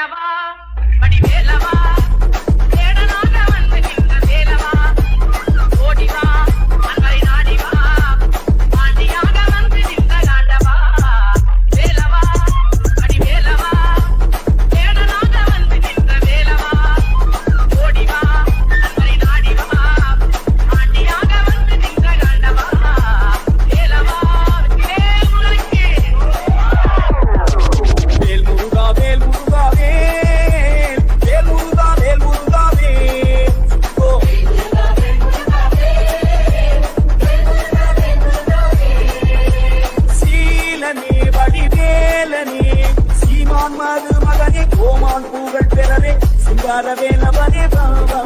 வேலவா வடிவேலவா தேடனாக வந்து நின்ற வேலவா ஓடிவா அன்பரை நாடிவா பாண்டியாக வந்து நின்ற காண்டவா வேலவா வடிவேலவா தேடனாக வந்து நின்ற வேலவா ஓடிவா அன்பரை நாடிவா பாண்டியாக வந்து நின்ற காண்டவா வேலவா வேலுனக்கே வேல் முருகா வேல் முருகா வேல் வேல் முருகா வேல் முருகா வேல் ஓ சீலனே வடிவேலனே சீமான் மது மகனே கோமான் பூகள் பெறவே சிங்கார வேலவனே பாவா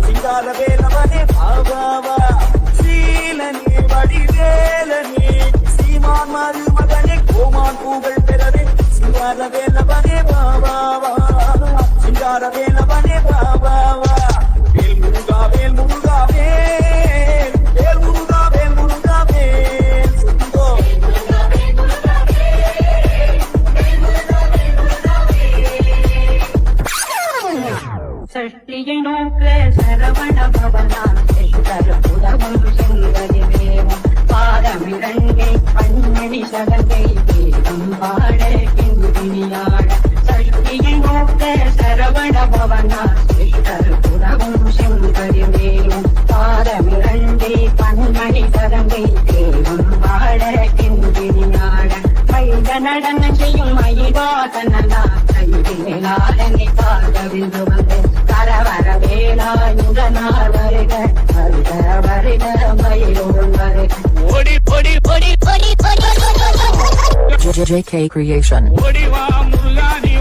சிங்கார வேலவனே பாவா சீலனே வடிவேலனே சீமான் மது மகனே கோமான் பூகள் பெறவே சிங்கார வேலவனே பாவா சிங்கார வேலவனே பாவா வேல் முருகா வேல் முருகா வேல் வேல் முருகா வேல் முருகா வேல் சுந்தோ சஷ்டியை நோக்க சரவண பவனான் உதவும் செங்கதி தேவம் பாதமிரண்டை பன்மணி சதங்கை தேவம் பாட கிங்கினியாட சஷ்டியை நோக்க சரவண பவனான் உதவும் செங்கதி தேவம் பாதமிரண்டை பன்மணி சதங்கை தேவம் பாட கிங்கினியாட மைத நடன செய்யும் மயிலாதனா கையிலாதனை பார்க்கவிந்து வந்து கரவர வேளா இந்தனார் வருக வருக வருக மயிலோடு வருக ஓடி ஓடி ஓடி JK Creation. ஓடி வா முருகா நீ